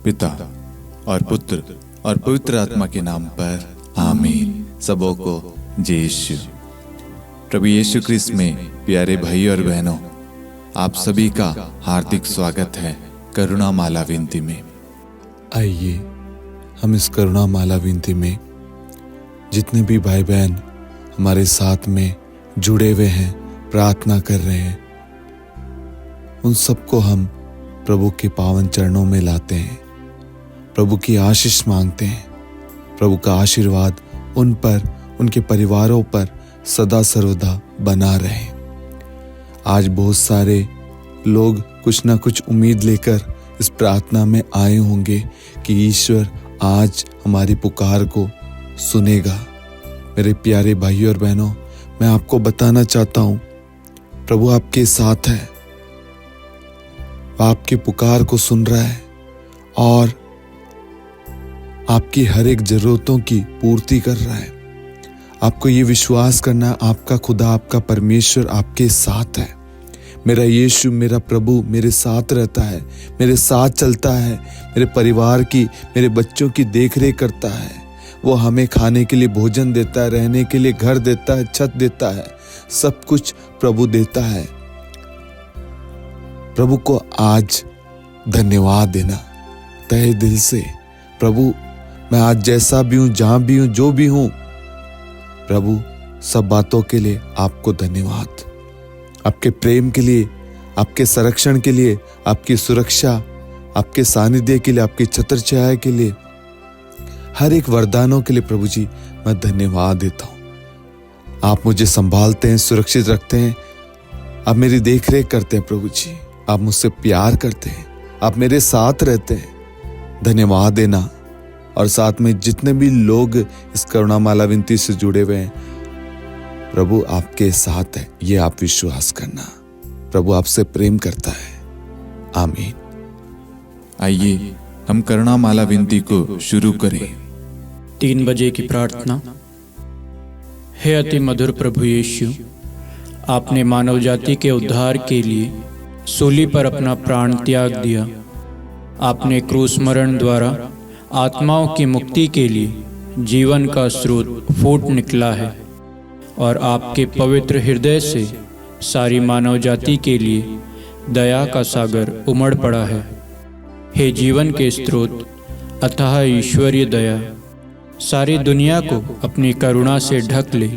पिता और पुत्र और पवित्र आत्मा के नाम पर आमीन। सबों को जय यीशु। प्रभु यीशु क्रिस्त में प्यारे भाई और बहनों, आप सभी का हार्दिक स्वागत है करुणा माला विनती में। आइए हम इस करुणा माला विनती में जितने भी भाई बहन हमारे साथ में जुड़े हुए हैं, प्रार्थना कर रहे हैं, उन सबको हम प्रभु के पावन चरणों में लाते हैं, प्रभु की आशीष मांगते हैं। प्रभु का आशीर्वाद उन पर, उनके परिवारों पर सदा सर्वदा बना रहे। आज बहुत सारे लोग कुछ ना कुछ उम्मीद लेकर इस प्रार्थना में आए होंगे कि ईश्वर आज हमारी पुकार को सुनेगा। मेरे प्यारे भाई और बहनों, मैं आपको बताना चाहता हूं, प्रभु आपके साथ है, आपकी पुकार को सुन रहा है और आपकी हर एक जरूरतों की पूर्ति कर रहा है। आपको ये विश्वास करना, आपका खुदा, आपका परमेश्वर आपके साथ है। मेरा यीशु, मेरा प्रभु मेरे साथ रहता है, मेरे साथ चलता है, मेरे परिवार की, मेरे बच्चों की देखरेख करता है। वो हमें खाने के लिए भोजन देता है, रहने के लिए घर देता है, छत देता है, सब कुछ प्रभु देता है। प्रभु को आज धन्यवाद देना तहे दिल से। प्रभु, मैं आज जैसा भी हूं, जहां भी हूं, जो भी हूं, प्रभु सब बातों के लिए आपको धन्यवाद। आपके प्रेम के लिए, आपके संरक्षण के लिए, आपकी सुरक्षा, आपके सानिध्य के लिए, आपकी छत्र छाया के लिए, हर एक वरदानों के लिए प्रभु जी मैं धन्यवाद देता हूं। आप मुझे संभालते हैं, सुरक्षित रखते हैं, आप मेरी देखरेख करते हैं प्रभु जी, आप मुझसे प्यार करते हैं, आप मेरे साथ रहते हैं। धन्यवाद देना। और साथ में जितने भी लोग इस करुणा माला विनती से जुड़े हुए हैं, प्रभु आपके साथ है, ये आप विश्वास करना। प्रभु आपसे प्रेम करता है। आमीन। आइए हम करुणा माला विनती को शुरू करें। 3 बजे की प्रार्थना। हे अति मधुर प्रभु यीशु, आपने मानव जाति के उद्धार के लिए सूली पर अपना प्राण त्याग दिया। आपने क्रूस मरण द्वारा आत्माओं की मुक्ति के लिए जीवन का स्रोत फूट निकला है और आपके पवित्र हृदय से सारी मानव जाति के लिए दया का सागर उमड़ पड़ा है। हे जीवन के स्रोत, अथाह ईश्वरीय दया, सारी दुनिया को अपनी करुणा से ढक ले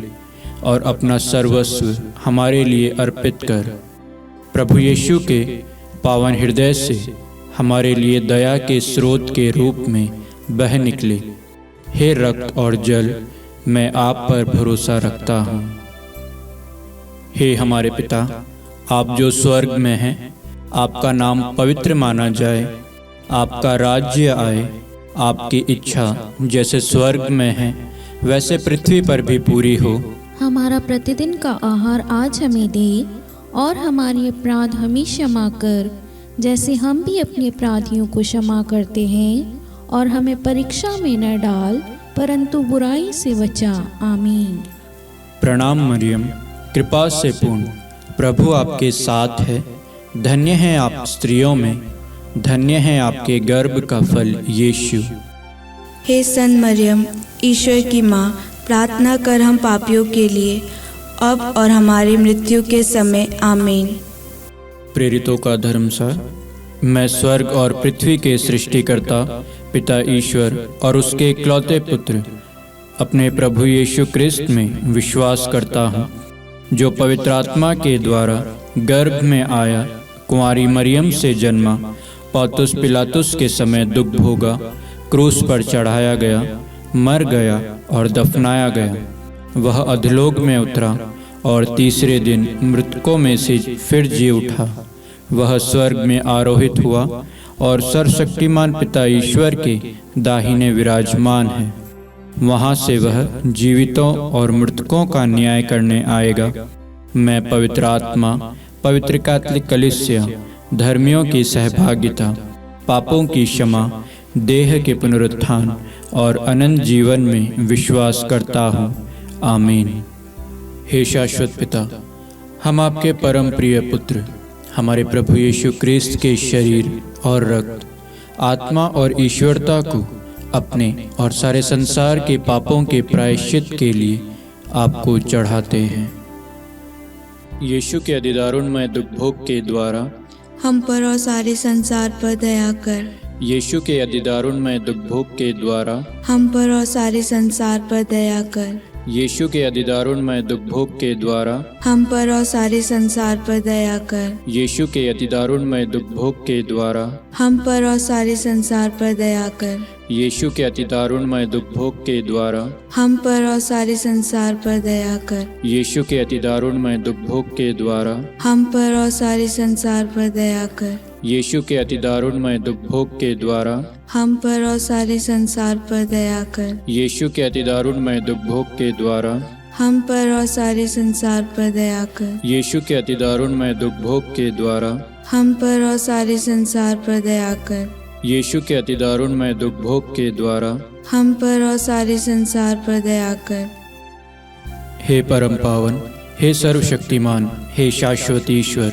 और अपना सर्वस्व हमारे लिए अर्पित कर। प्रभु यीशु के पावन हृदय से हमारे लिए दया के स्रोत के रूप में बह निकले। हे रक्त और जल, मैं आप पर भरोसा रखता हूँ। हे हमारे पिता, आप जो स्वर्ग में हैं, आपका नाम पवित्र माना जाए, आपका राज्य आए, आपकी इच्छा जैसे स्वर्ग में है वैसे पृथ्वी पर भी पूरी हो। हमारा प्रतिदिन का आहार आज हमें दे और हमारे अपराध हमें क्षमा कर, जैसे हम भी अपने अपराधियों को क्षमा करते हैं, और हमें परीक्षा में न डाल परंतु बुराई से बचा। आमीन। प्रणाम मरियम, कृपा से पूर्ण, प्रभु आपके साथ है। धन्य है आप स्त्रियों में, धन्य है आपके गर्भ का फल यीशु। हे सन मरियम, ईश्वर की माँ, प्रार्थना कर हम पापियों के लिए, अब और हमारी मृत्यु के समय। आमीन। प्रेरितों का धर्मसार। मैं स्वर्ग और पृथ्वी के सृष्टिकर्ता पिता ईश्वर और उसके इकलौते पुत्र अपने प्रभु यीशु क्रिस्त में विश्वास करता हूँ, जो पवित्र आत्मा के द्वारा गर्भ में आया, कुंवारी मरियम से जन्मा, पौंतुस पिलातुस के समय दुख भोगा, क्रूस पर चढ़ाया गया, मर गया और दफनाया गया। वह अधोलोक में उतरा और तीसरे दिन मृतकों में से फिर जी उठा। वह स्वर्ग में आरोहित हुआ और सर्वशक्तिमान पिता ईश्वर के दाहिने विराजमान है। वहाँ से वह जीवितों और मृतकों का न्याय करने आएगा। मैं पवित्र आत्मा, पवित्र कैथोलिक कलीसिया, धर्मियों की सहभागिता, पापों की क्षमा, देह के पुनरुत्थान और अनंत जीवन में विश्वास करता हूँ। आमीन। हे शाश्वत पिता, हम आपके परम प्रिय पुत्र, हमारे प्रभु यीशु क्रिस्त के शरीर और रक्त आत्मा और ईश्वरता को अपने और सारे संसार के पापों के प्रायश्चित के लिए आपको चढ़ाते हैं। यीशु के अधिदारुणमय दुख भोग के द्वारा हम पर और सारे संसार पर दया कर। यीशु के अधिदारुणमय दुख भोग के द्वारा हम पर और सारे संसार पर दया कर। यीशु के अधिदारुणमय दुख भोग के द्वारा हम पर और सारे संसार पर दया कर। यीशु के अधिदारुणमय दुख भोग के द्वारा हम पर और सारे संसार पर दया कर। यीशु के अधिदारुणमय दुख भोग के द्वारा हम पर और सारे संसार पर दया कर। यीशु के अधिदारुणमय दुख भोग के द्वारा हम पर और सारे संसार पर दया कर। यीशु के अधिदारुणमय दुख भोग के द्वारा हम पर और सारे संसार पर दया कर। यीशु के अधिदारुणमय दुख भोग के द्वारा हम पर और सारे संसार पर दया कर। यीशु के अधिदारुणमय दुख भोग के द्वारा हम पर और सारे संसार पर दया कर। यीशु के अधिदारुणमय दुख भोग के द्वारा हम पर और सारे संसार पर दया कर। हे परम पावन, हे सर्वशक्तिमान, हे शाश्वत ईश्वर,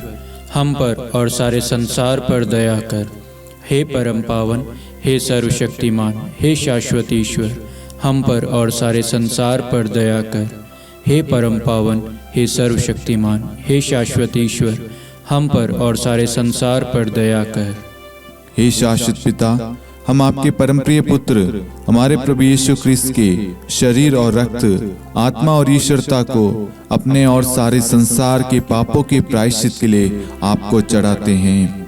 हम पर और सारे संसार पर दया कर। हे परम पावन, हे सर्वशक्तिमान, हे शाश्वत ईश्वर, हम पर और सारे संसार पर दया कर। हे परम पावन, हे सर्वशक्तिमान, हे शाश्वत ईश्वर, हम पर और सारे संसार पर दया कर। हे शाश्वत पिता, हम आपके परम प्रिय पुत्र हमारे प्रभु यीशु ख्रिस्त के शरीर और रक्त, आत्मा और ईश्वरता को अपने और सारे संसार के पापों के प्रायश्चित के लिए आपको चढ़ाते हैं।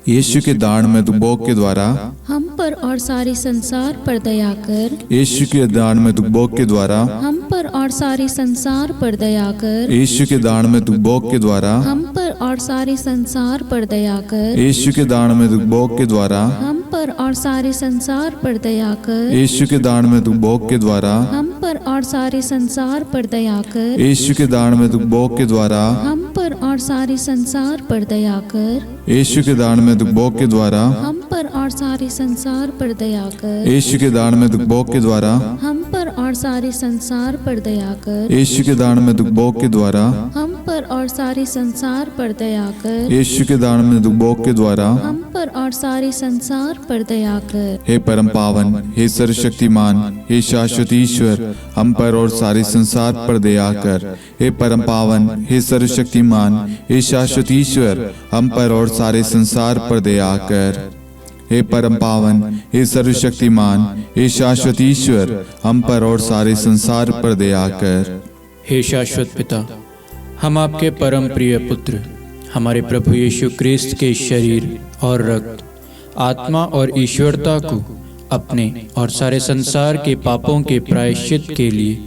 यीशु के दारुणमय दुख भोग के द्वारा हम पर और सारे संसार पर दया कर। यीशु के दारुणमय दुख भोग के द्वारा हम पर और सारे संसार पर दया कर। यीशु के दारुणमय दुख भोग के द्वारा हम पर और सारे संसार पर दया कर। यीशु के दारुणमय दुख भोग के द्वारा हम पर और सारे संसार पर दया कर। यीशु के दारुणमय दुख भोग के द्वारा हम पर और सारे संसार पर दया कर। यीशु के दारुणमय दुख भोग के द्वारा हम पर और सारे संसार पर दया कर। यीशु के दारुणमय दुख भोग के द्वारा हम पर और सारे संसार पर दया कर। यीशु के दारुणमय दुख भोग के द्वारा हम पर और सारे संसार पर दया कर। यीशु के दारुणमय दुख भोग के द्वारा हम पर और सारे संसार पर दया कर। यीशु के दारुणमय दुख भोग के द्वारा हम पर और सारे संसार पर दया कर। हे परम पावन, हे सर्वशक्तिमान, हे शाश्वत ईश्वर, हम पर और सारे संसार पर दया कर। हे परम पावन, हे सर्वशक्तिमान, हे शाश्वत ईश्वर, हम पर और सारे संसार पर दया कर। हे परम पावन, हे सर्वशक्तिमान, हे शाश्वत ईश्वर, हम पर और सारे संसार पर दया कर। हे शाश्वत पिता, हम आपके परम प्रिय पुत्र हमारे प्रभु यीशु ख्रिस्त के शरीर और रक्त, आत्मा और ईश्वरता को अपने और सारे संसार के पापों के प्रायश्चित के लिए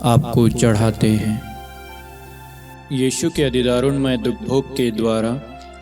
आपको चढ़ाते हैं। यीशु के अधिदारुणमय दुख भोग के द्वारा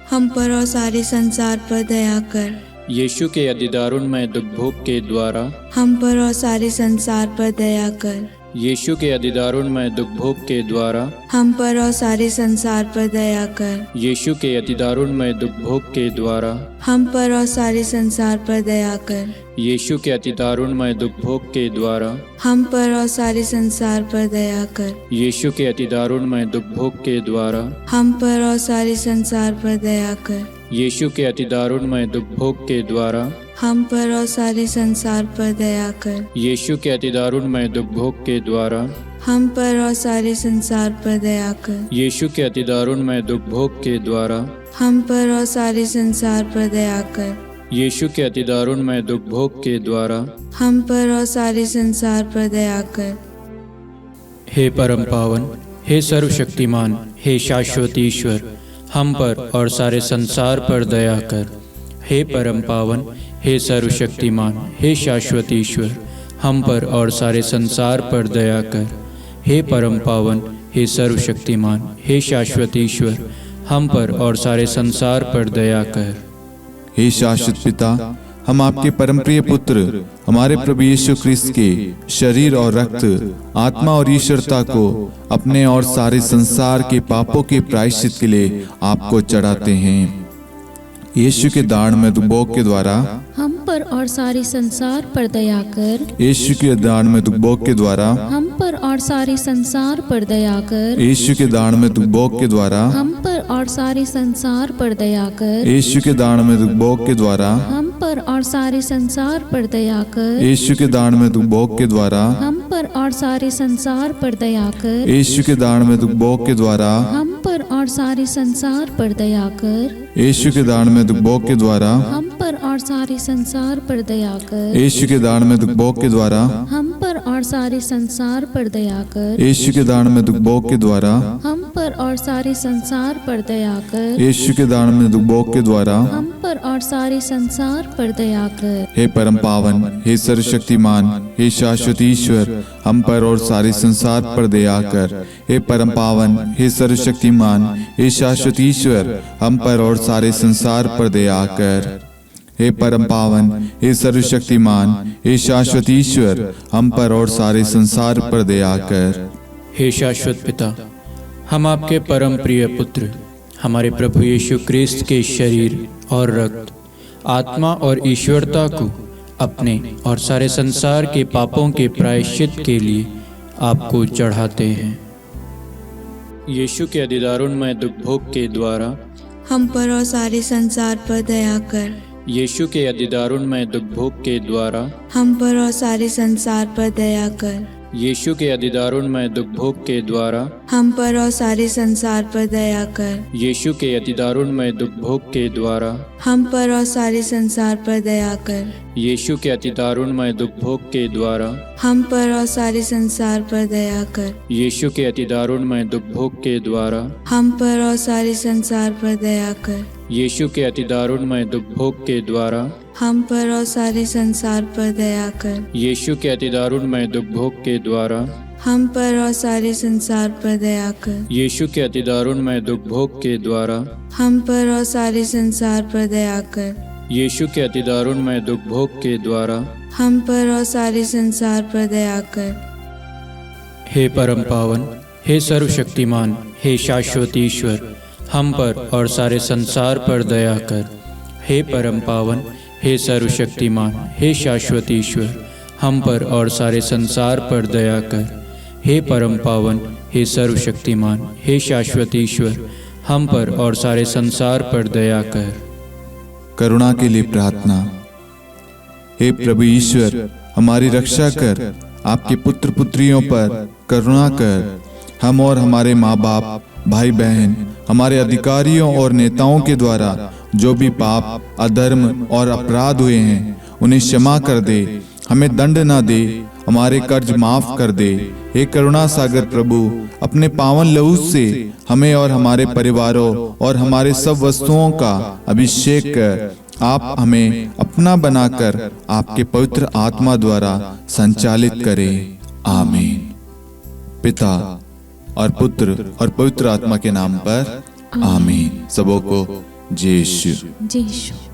हम पर और सारे संसार पर दया कर। यीशु के अधिदारुणमय दुख भोग के द्वारा हम पर और सारे संसार पर दया कर। यीशु के अधिदारुणमय दुख भोग के द्वारा हम पर और सारे संसार पर दया कर। यीशु के अधिदारुणमय दुख भोग के द्वारा हम पर और सारे संसार पर दया कर। यीशु के अधिदारुणमय दुख भोग के द्वारा हम पर और सारे संसार पर दया कर। यीशु के अधिदारुणमय दुख भोग के द्वारा हम पर और सारे संसार पर दया कर। यीशु के अधिदारुणमय दुख भोग के द्वारा हम पर और सारे संसार पर दया कर। यीशु के अधिदारुणमय दुख भोग के द्वारा हम पर और सारे संसार पर दया कर। यीशु के अधिदारुणमय दुख भोग के द्वारा हम पर और सारे संसार पर दया कर। यीशु के अधिदारुणमय दुख भोग के द्वारा हम पर और सारे संसार पर दया कर। हे परम पावन, हे सर्वशक्तिमान, हे शाश्वत ईश्वर, हम पर और सारे संसार पर दया कर। हे परम पावन, हे सर्वशक्तिमान, हे शाश्वत ईश्वर, हम पर और सारे संसार पर दया कर। हे परम पावन, हे सर्वशक्तिमान, हे शाश्वत ईश्वर, हम पर और सारे संसार पर दया कर। हे शाश्वत पिता, हम आपके परम प्रिय पुत्र हमारे प्रभु यीशु ख्रिस्त के शरीर और रक्त, आत्मा और ईश्वरता को अपने और सारे संसार के पापों के प्रायश्चित के लिए आपको चढ़ाते हैं। यीशु के दारुणमय दुख भोग के द्वारा हम पर और सारे संसार पर दया कर। यीशु के दान में दुख भोग के द्वारा हम पर और सारे संसार पर दया कर। यीशु के दान में दुख भोग के द्वारा हम पर और सारे संसार पर दया कर। यीशु के दान में दुख भोग के द्वारा हम पर और सारे संसार पर दया कर। यीशु के दान में दुख भोग के द्वारा हम पर और सारे संसार पर दया कर। यीशु के दान में दुख भोग के द्वारा हम पर और सारे संसार पर दया कर। यीशु के दान में दुख भोग के द्वारा हम पर और सारे संसार पर दया कर। यीशु के दान में दुख भोग के द्वारा हम पर और सारे संसार पर दया कर। यीशु के दान में दुख भोग के द्वारा हम पर और सारे संसार पर दया कर। यीशु के दान में दुख भोग के द्वारा हम पर और सारे संसार पर दया कर। हे परम पावन, हे सर्वशक्तिमान, हे शाश्वत ईश्वर, हम पर और सारे संसार पर दया कर। हे परम पावन, हे सर्वशक्तिमान, हे शाश्वत ईश्वर, हम पर और सारे संसार पर दया कर। हे परम पावन, हे सर्वशक्तिमान, हे शाश्वत ईश्वर, हम पर और सारे संसार पर दया कर। हे शाश्वत पिता, हम आपके परम प्रिय पुत्र हमारे प्रभु यीशु क्रिस्त के शरीर और रक्त, आत्मा और ईश्वरता को अपने और सारे संसार के पापों के प्रायश्चित के लिए आपको चढ़ाते हैं। यीशु के अधिदारुणमय दुख भोग के द्वारा हम पर और सारे संसार पर दया कर। यीशु के अधिदारुणमय दुख भोग के द्वारा हम पर और सारे संसार पर दया कर। यीशु के अधिदारुणमय दुख भोग के द्वारा हम पर और सारे संसार पर दया कर। यीशु के अधिदारुणमय दुख भोग के द्वारा हम पर और सारे संसार पर दया कर। यीशु के अधिदारुणमय दुख भोग के द्वारा हम पर और सारे संसार पर दया कर। यीशु के अधिदारुणमय दुख भोग के द्वारा हम पर और सारे संसार पर दया कर। यीशु के अधिदारुणमय दुख भोग के द्वारा हम पर और सारे संसार पर दया कर। यीशु के अधिदारुणमय दुख भोग के द्वारा हम पर और सारे संसार पर दया कर। यीशु के अधिदारुणमय दुख भोग के द्वारा हम पर और सारे संसार पर दया कर। यीशु के अधिदारुणमय दुख भोग के द्वारा हम पर और सारे संसार पर दया कर। हे परम पावन, हे सर्वशक्तिमान, हे शाश्वत ईश्वर, हम पर और सारे संसार पर दया कर। हे परम पावन, हे सर्वशक्तिमान, हे शाश्वत ईश्वर, हम पर और सारे संसार पर दया कर। हे परम पावन, हे सर्वशक्तिमान, हे शाश्वत ईश्वर, हम पर और सारे संसार पर दया कर। करुणा के लिए प्रार्थना। हे प्रभु ईश्वर, हमारी रक्षा कर, आपके पुत्र पुत्रियों पर करुणा कर। हम और हमारे माँ बाप, भाई बहन, हमारे अधिकारियों और नेताओं के द्वारा जो भी पाप, अधर्म और अपराध हुए हैं उन्हें क्षमा कर दे, हमें दंड ना दे, हमारे कर्ज माफ कर दे। हे करुणा सागर प्रभु, अपने पावन लहू से हमें और हमारे परिवारों और हमारे सब वस्तुओं का अभिषेक कर। आप हमें अपना बनाकर आपके पवित्र आत्मा द्वारा संचालित करें। आमीन। पिता और पुत्र और पवित्र आत्मा के नाम पर आमीन। सबों को जय यीशु। जय यीशु।